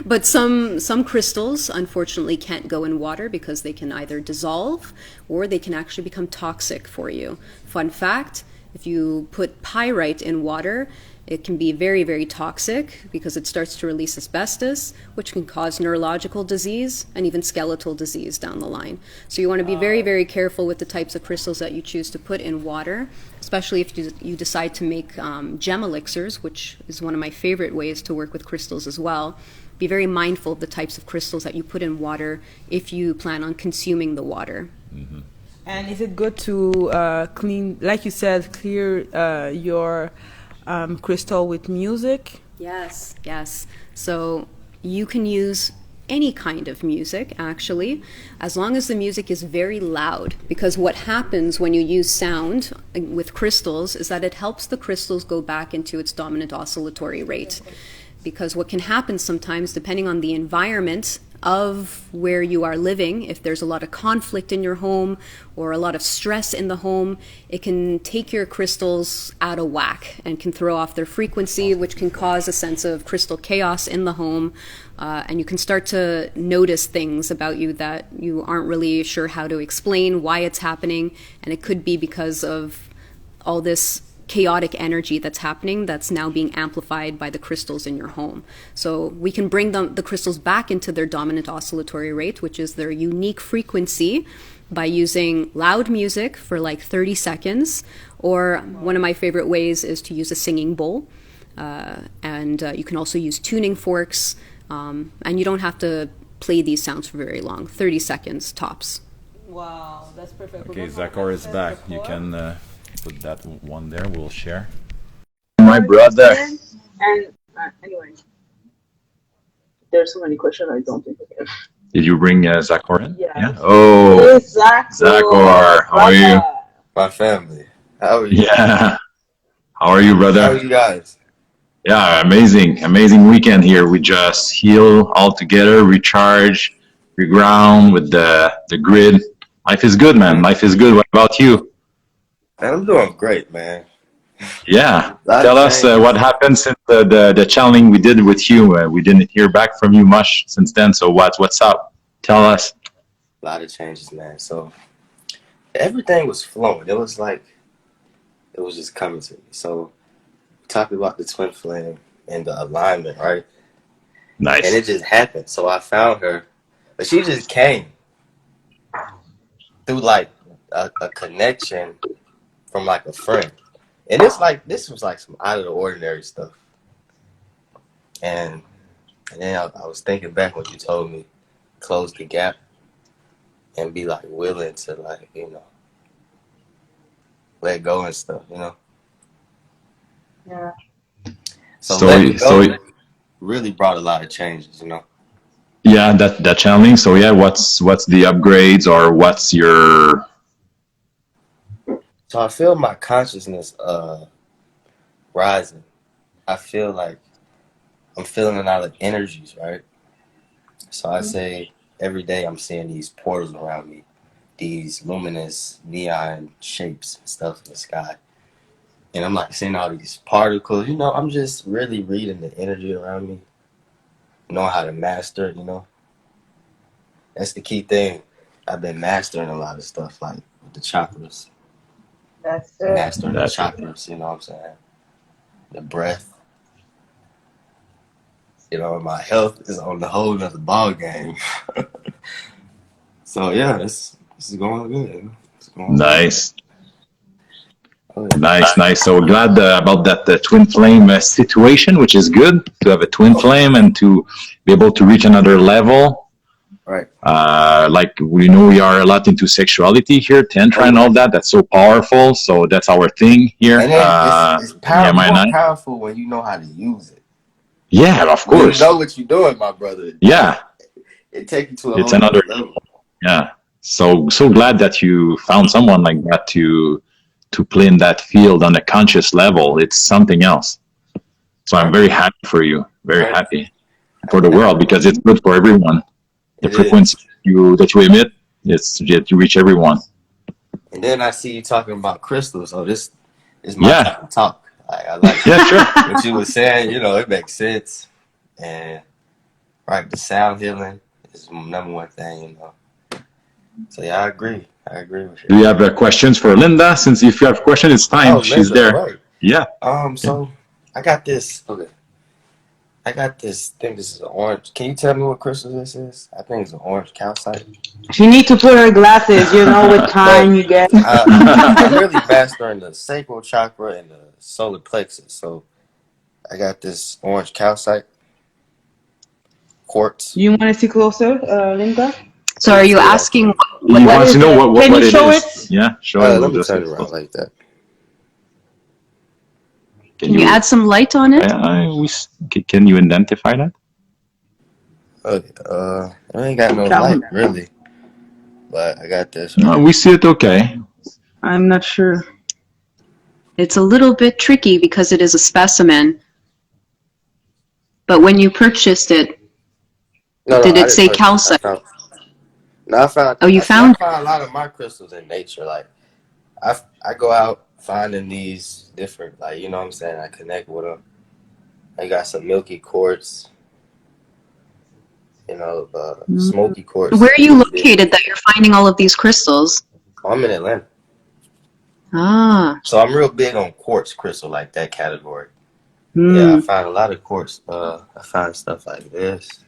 But some crystals, unfortunately, can't go in water because they can either dissolve or they can actually become toxic for you. Fun fact, if you put pyrite in water, it can be very, very toxic because it starts to release asbestos, which can cause neurological disease and even skeletal disease down the line. So you want to be very, very careful with the types of crystals that you choose to put in water, especially if you decide to make gem elixirs, which is one of my favorite ways to work with crystals as well. Be very mindful of the types of crystals that you put in water if you plan on consuming the water. Mm-hmm. And is it good to clean, like you said, clear your crystal with music? Yes. So you can use any kind of music, actually, as long as the music is very loud. Because what happens when you use sound with crystals is that it helps the crystals go back into its dominant oscillatory rate. Because what can happen sometimes, depending on the environment of where you are living, if there's a lot of conflict in your home or a lot of stress in the home, it can take your crystals out of whack and can throw off their frequency, which can cause a sense of crystal chaos in the home. And you can start to notice things about you that you aren't really sure how to explain why it's happening. And it could be because of all this chaotic energy that's happening that's now being amplified by the crystals in your home. So we can bring the crystals back into their dominant oscillatory rate, which is their unique frequency, by using loud music for like 30 seconds, or one of my favorite ways is to use a singing bowl. And you can also use tuning forks, and you don't have to play these sounds for very long, 30 seconds tops. Wow, that's perfect. Okay, Zachor is back. You can put that one there. We'll share. My brother. And anyway, there's so many questions I don't think I can. Did you bring Zachor in? Yeah. Oh, Hey, Zachor, how are you? My family. How are you? Yeah. How are you, brother? How are you guys? Yeah, amazing weekend here. We just heal all together, recharge, reground with the grid. Life is good, man. Life is good. What about you? Man, I'm doing great, man. Yeah. Tell us what happened since the channeling we did with you. We didn't hear back from you much since then. So what's up? Tell us. A lot of changes, man. So everything was flowing. It was like it was just coming to me. So talking about the twin flame and the alignment, right? Nice. And it just happened. So I found her, but she just came through like a connection from like a friend. And it's like, this was like some out of the ordinary stuff. And then I was thinking back when you told me close the gap and be like willing to like, let go and stuff, Yeah. So letting go really brought a lot of changes, Yeah, that channeling. So yeah, what's the upgrades, or what's your? So I feel my consciousness rising. I feel like I'm feeling a lot of energies, right? So I say every day I'm seeing these portals around me, these luminous neon shapes and stuff in the sky. And I'm like seeing all these particles. I'm just really reading the energy around me, knowing how to master it, That's the key thing. I've been mastering a lot of stuff, like with the chakras. That's it. Mastering the That's it. chakras, you know what I'm saying? The breath. My health is on the whole nother ball game. So yeah, this is going good. It's going well. Nice. Oh, yeah. Nice. So glad about that twin flame situation, which is good to have a twin flame and to be able to reach another level. Right. Like we know we are a lot into sexuality here, tantra and all that. That's so powerful. So that's our thing here. And then it's yeah, powerful when you know how to use it. Yeah, of course. You know what you're doing, my brother. Yeah. It takes you to a whole other level. Yeah. So glad that you found someone like that to play in that field on a conscious level. It's something else. So I'm very happy for you. Very happy for the world because it's good for everyone. The frequency that you emit, you reach everyone. And then I see you talking about crystals. So this is my type of talk. I like sure. what you were saying. It makes sense. And the sound healing is the number one thing. So yeah, I agree with you. Do you have questions for Linda? Since if you have questions, it's time. She's there. Right. Yeah. So I got this. Okay. I got this thing. This is an orange. Can you tell me what crystal this is? I think it's an orange calcite. She need to put her glasses. With time you get. I'm really mastering the sacral chakra and the solar plexus. So I got this orange calcite. Quartz. You want to see closer, Linda? So are you asking He wants to know what it is. Yeah, show it. Let me turn it around like that. Can you add some light on it? Can you identify that? Okay. I ain't got no light really, but I got this. Right. We see it okay. I'm not sure. It's a little bit tricky because it is a but when you purchased it, did it say calcite? I found a lot of my crystals in nature. Like I go out finding these different, like, you know what I'm saying? I connect with them. I got some milky quartz, smoky quartz. Where are you located that you're finding all of these crystals? I'm in Atlanta. Ah. So I'm real big on quartz crystal, like that category. Yeah, I find a lot of quartz. I find stuff like this.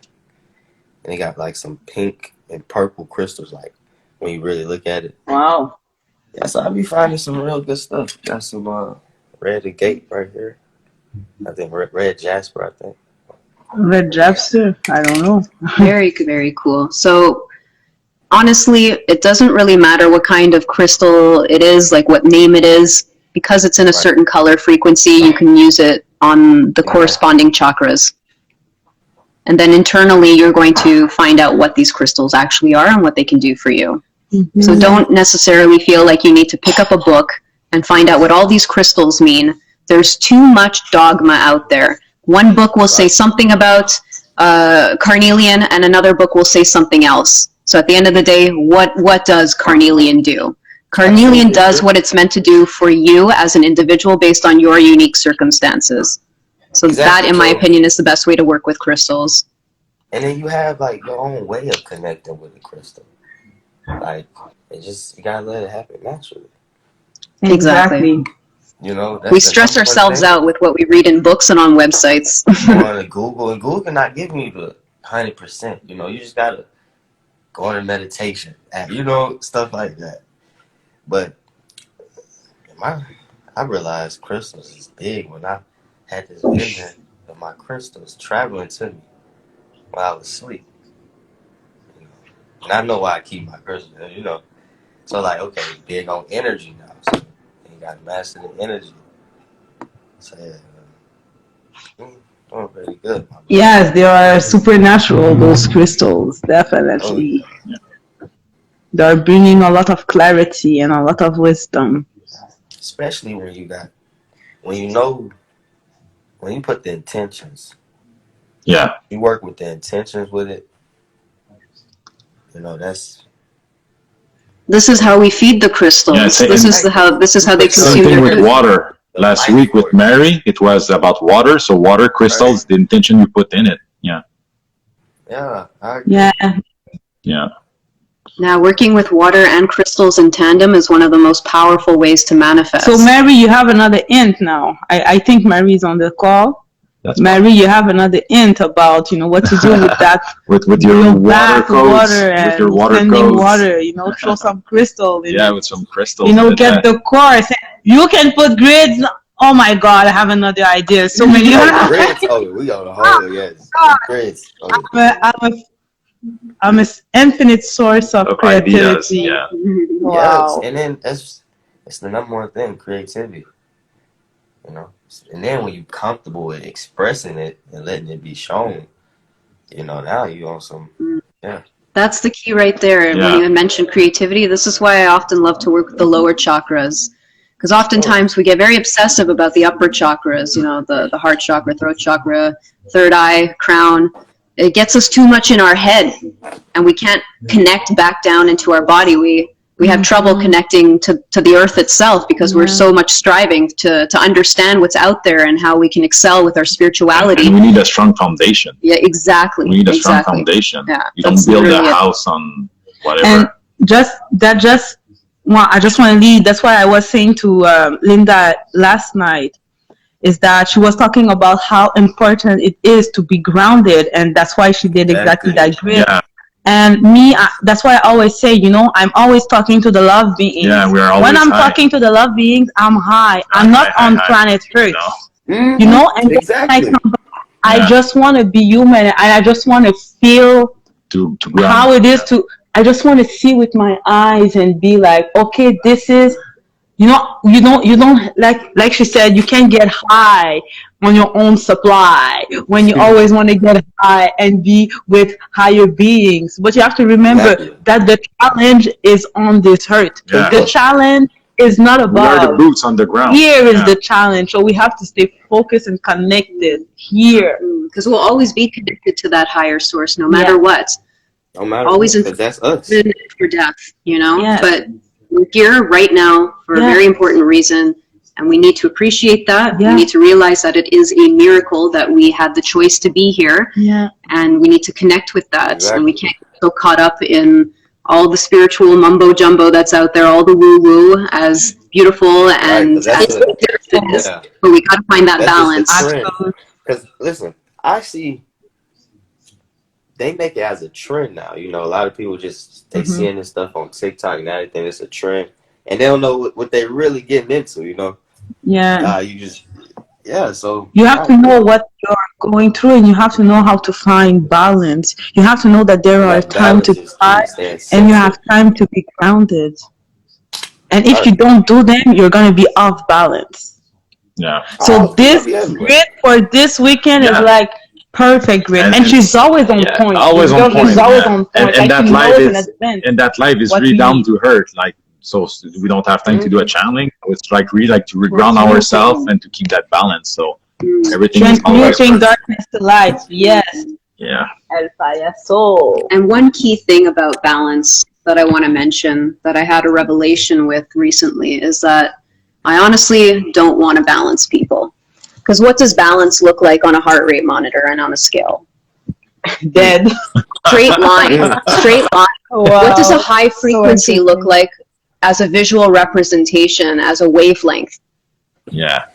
And they got like some pink and purple crystals, like when you really look at it. Wow. Yeah, so I be finding some real good stuff. Got some red agate right here. I think red jasper, I think. Red jasper? I don't know. Very, very cool. So honestly, it doesn't really matter what kind of crystal it is, like what name it is, because it's in a certain color frequency, you can use it on the corresponding chakras. And then internally, you're going to find out what these crystals actually are and what they can do for you. Mm-hmm. So don't necessarily feel like you need to pick up a book and find out what all these crystals mean. There's too much dogma out there. One book will say something about carnelian, and another book will say something else. So at the end of the day, what does carnelian do? Carnelian does what it's meant to do for you as an individual based on your unique circumstances. So that, in my opinion, is the best way to work with crystals. And then you have like your own way of connecting with the crystal. Like, you gotta let it happen naturally. Exactly. We stress ourselves out with what we read in books and on websites. Going to Google, and Google cannot give you the 100%. You just gotta go into meditation, and stuff like that. But I realized crystals is big when I had this vision of my crystals traveling to me while I was asleep. And I know why I keep my crystals, So like, okay, big on energy now. So you got to master the energy. So yeah, doing pretty good. Yes, they are supernatural, those crystals, definitely. Oh, yeah. They're bringing a lot of clarity and a lot of wisdom. Especially when you put the intentions. Yeah. You work with the intentions with it. You know, that's This is how we feed the crystals. Yeah, this is how they Same consume thing their with food. water. Last week with Mary, it was about water. So water crystals, the intention you put in it. Yeah. yeah, I agree. Yeah. Yeah. Now, working with water and crystals in tandem is one of the most powerful ways to manifest. So Mary, you have another hint now. I think Mary's on the call. That's Mary, you have another hint about, you know, what to do with that. with your water codes, water and with your water sending codes. water, you know, throw some crystal. Yeah, with some crystals. You know, in it, get the quartz. You can put grids. Oh my God, I have another idea. So many. Grids. Oh, we got a whole yes. Grids. Oh, I'm an infinite source of creativity. ideas. Yeah. Wow. Yes, and then it's the number one thing, creativity. You know, and then when you're comfortable with expressing it and letting it be shown, you know, now you on some, yeah. That's the key right there. Yeah. When you mention creativity, this is why I often love to work with the lower chakras. Because oftentimes we get very obsessive about the upper chakras, you know, the heart chakra, throat chakra, third eye, crown. It gets us too much in our head, and we can't connect back down into our body. We have trouble connecting to the earth itself because we're so much striving to understand what's out there and how we can excel with our spirituality. And we need a strong foundation. Yeah, exactly. We need a strong foundation. Yeah, you don't that's build a literally it. house on whatever. And I just want to lead. That's why I was saying to Linda last night, is that she was talking about how important it is to be grounded, and that's why she did exactly that grid. Yeah. And me, that's why I always say, you know, I'm always talking to the love beings. Yeah, we're always when I'm high. talking to the love beings, I'm high. I'm not on planet Earth. No. You know, and Exactly. I just want to be human, and I just want to feel To how it is to. I just want to see with my eyes and be like, okay, this is, you don't like she said, you can't get high on your own supply when you always want to get high and be with higher beings. But you have to remember that the challenge is on this earth. Yeah. The challenge is not We above. are the boots on the ground. Here is the challenge. So we have to stay focused and connected here. Because we'll always be connected to that higher source, no matter what. No matter Always what, 'cause that's us. for death, you know. Yes. But we're here right now for a very important reason, and we need to appreciate that. Yeah. We need to realize that it is a miracle that we had the choice to be here, and we need to connect with that. Exactly. And we can't get so caught up in all the spiritual mumbo jumbo that's out there, all the woo woo, as beautiful and as it is. But we got to find that balance. Because listen, I see. They make it as a trend now. You know, a lot of people they seeing this stuff on TikTok and everything. It's a trend, and they don't know what they're really getting into. You know. So you have to know what you're going through, and you have to know how to find balance. You have to know that there are time to fight, and you have time to be grounded. And if you don't do them, you're going to be off balance. Yeah. So this grid for this weekend is like perfect grid, and she's always on point. Always on point. She's always on point. And that life is really down to earth. Like, so we don't have time to do a channeling. It's like really like to reground ourselves and to keep that balance. So everything is always transmuting darkness to light. Yes. Yeah. El payaso. And one key thing about balance that I want to mention that I had a revelation with recently is that I honestly don't want to balance people. Because what does balance look like on a heart rate monitor and on a scale? Dead. Straight line. Straight line. Wow. What does a high frequency look like as a visual representation, as a wavelength? Yeah.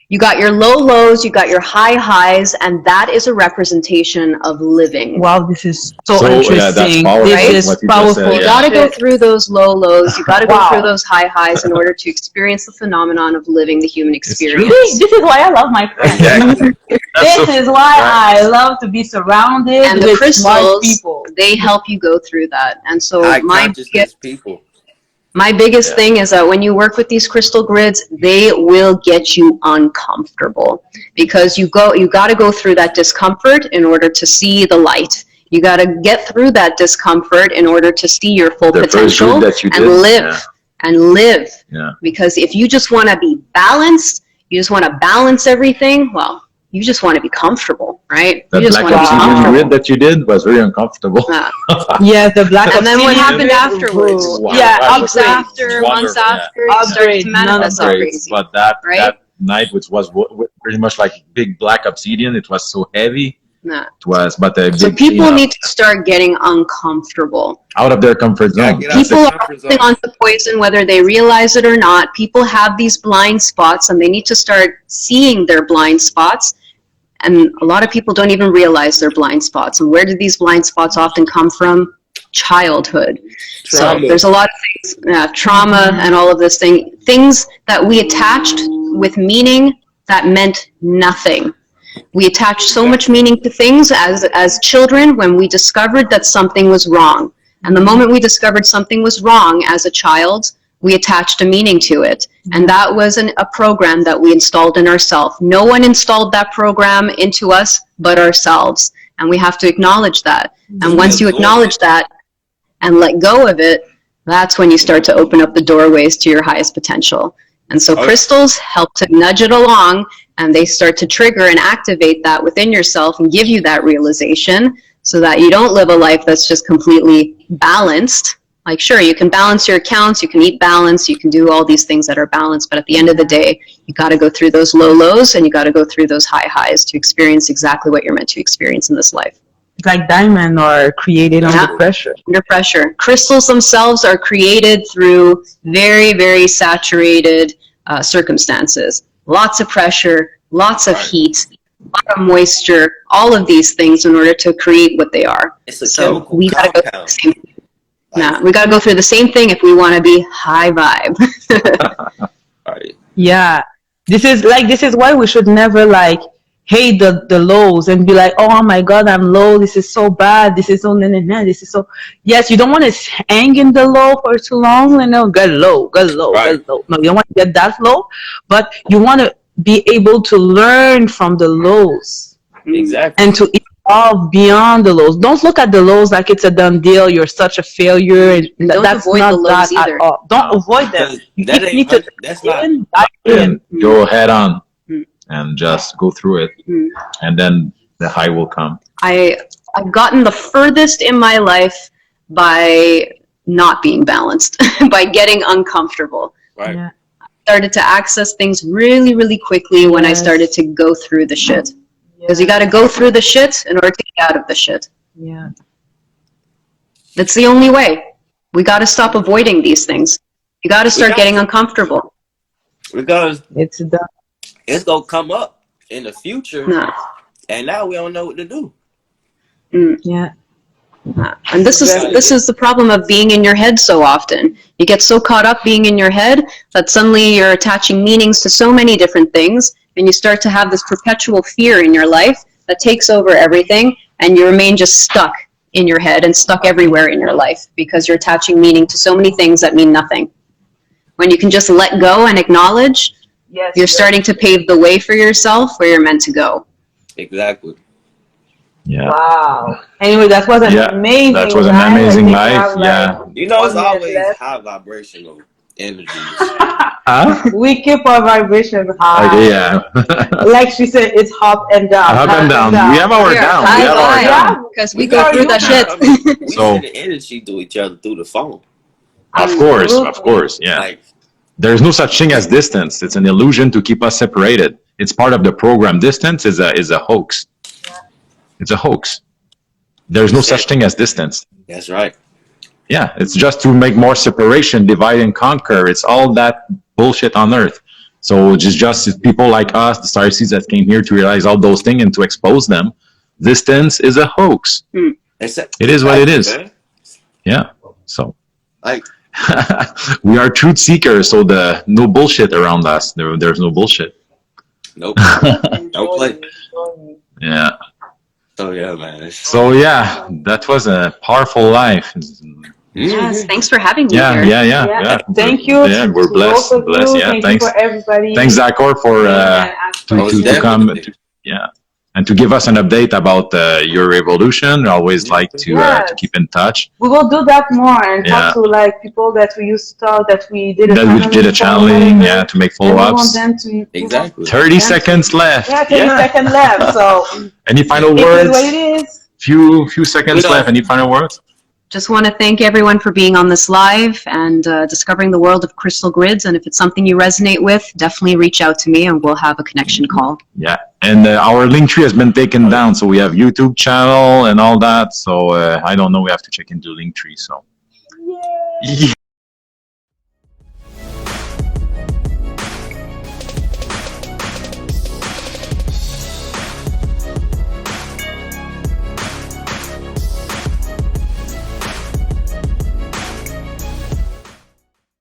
You got your low lows, you got your high highs, and that is a representation of living. Wow, this is so interesting. Yeah, that's powerful. This is powerful. You got to go through those low lows. You got to go through those high highs in order to experience the phenomenon of living the human experience. This is why I love my friends. Exactly. This is why I love to be surrounded and the with crystals, smart people. They help you go through that. And so my biggest thing is that when you work with these crystal grids, they will get you uncomfortable because you got to go through that discomfort in order to see the light. You got to get through that discomfort in order to see your full potential and live. Yeah. Because if you just want to be balanced, you just want to balance everything, well, you just want to be comfortable, right? That You just black want to be obsidian comfortable. grid that you did was very uncomfortable. Yes, the black And then what obsidian happened grid, afterwards? ooh, Wow, yeah, that was Weeks upgrade. after, wonderful, months yeah. after, it started Upgrade, to none of manifest all that. crazy. But that Right? night, which was pretty much like big black obsidian, it was so heavy. Nah. It was, but a So big people cleanup. need to start getting uncomfortable. Out of their comfort Yeah, zone. get out That's People it. are holding on to poison whether they realize it or not. People have these blind spots and they need to start seeing their blind spots. And a lot of people don't even realize their blind spots. And where do these blind spots often come from? Childhood. So Trauma. there's a lot of things, trauma and all of this things that we attached with meaning that meant nothing. We attached so much meaning to things as children when we discovered that something was wrong. And the moment we discovered something was wrong as a child, we attached a meaning to it. And that was a program that we installed in ourselves. No one installed that program into us but ourselves. And we have to acknowledge that. And once you acknowledge that and let go of it, that's when you start to open up the doorways to your highest potential. And so crystals help to nudge it along, and they start to trigger and activate that within yourself and give you that realization so that you don't live a life that's just completely balanced. Like, sure, you can balance your accounts, you can eat balance, you can do all these things that are balanced, but at the end of the day, you got to go through those low lows and you got to go through those high highs to experience exactly what you're meant to experience in this life. It's like diamonds are created under pressure. Under pressure. Crystals themselves are created through very, very saturated circumstances. Lots of pressure, lots of heat, a lot of moisture, all of these things in order to create what they are. It's a So chemical we gotta go through compound. the same thing. We gotta go through the same thing if we want to be high vibe. Right. Yeah. This is why we should never hate the lows and be like, oh my God, I'm low. This is so bad. This is so this is so. Yes, you don't want to hang in the low for too long. Get low, get low, Right. get low. No, you don't want to get that low, but you want to be able to learn from the lows Exactly. and to evolve beyond the lows. Don't look at the lows like it's a done deal. You're such a failure. And Don't that's avoid not the lows that either. at all. Don't avoid them. You That need to that's not dive in. Go head on and just go through it. And then the high will come. I've gotten the furthest in my life by not being balanced, by getting uncomfortable. right. Yeah. Started to access things really, really quickly when I Yes. started to go through the shit. Because you got to go through the shit in order to get out of the shit. Yeah. That's the only way. We got to stop avoiding these things. You got to start getting uncomfortable. Because It's done. it's gonna come up in the future, Nah. and now we don't know what to do. Yeah. And this is the problem of being in your head so often. You get so caught up being in your head that suddenly you're attaching meanings to so many different things, and you start to have this perpetual fear in your life that takes over everything, and you remain just stuck in your head and stuck everywhere in your life because you're attaching meaning to so many things that mean nothing. When you can just let go and acknowledge, Yes. you're starting to pave the way for yourself where you're meant to go. Exactly. Yeah. Wow. Anyway, that was an amazing That was an life. amazing I think life. we have, Yeah. You know, it's 1 minute always left. high vibrational energies. Huh? We keep our vibration high. Okay, yeah. Like she said, it's up and down. Up and down. We have our down. We have our down. Because we go through that shit. We So- send the energy to each other through the phone. Of course, yeah. Like, There's no such thing as distance. It's an illusion to keep us separated. It's part of the program. Distance is a hoax. It's a hoax. There's no such thing as distance. that's right. Yeah, it's just to make more separation, divide and conquer. It's all that bullshit on earth. So just people like us, the Starseeds that came here to realize all those things and to expose them. Distance is a hoax. It is what it is. Man. Yeah. So Like, we are truth seekers. So no bullshit around us. There's no bullshit. nope. Don't play. Yeah. So yeah, man. So yeah, that was a powerful life. Yes, thanks for having me Yeah, here. yeah. Thank you. Yeah, we're to blessed. both of Blessed. you. Yeah, Thank thanks. you for everybody. Thanks, Zachor, for Yeah, to come. definitely. Yeah. and to give us an update about your evolution. I always like to keep in touch. We will do that more and talk to like people that we used to talk, that we did a channeling, to make follow-ups. 30 seconds left. Yeah, 30 seconds left. So any final words? What it is. Few seconds left. Any final words? Just want to thank everyone for being on this live and discovering the world of crystal grids. And if it's something you resonate with, definitely reach out to me and we'll have a connection call. Yeah, and our link tree has been taken down, so we have YouTube channel and all that. So I don't know. We have to check into link tree. So. Yay.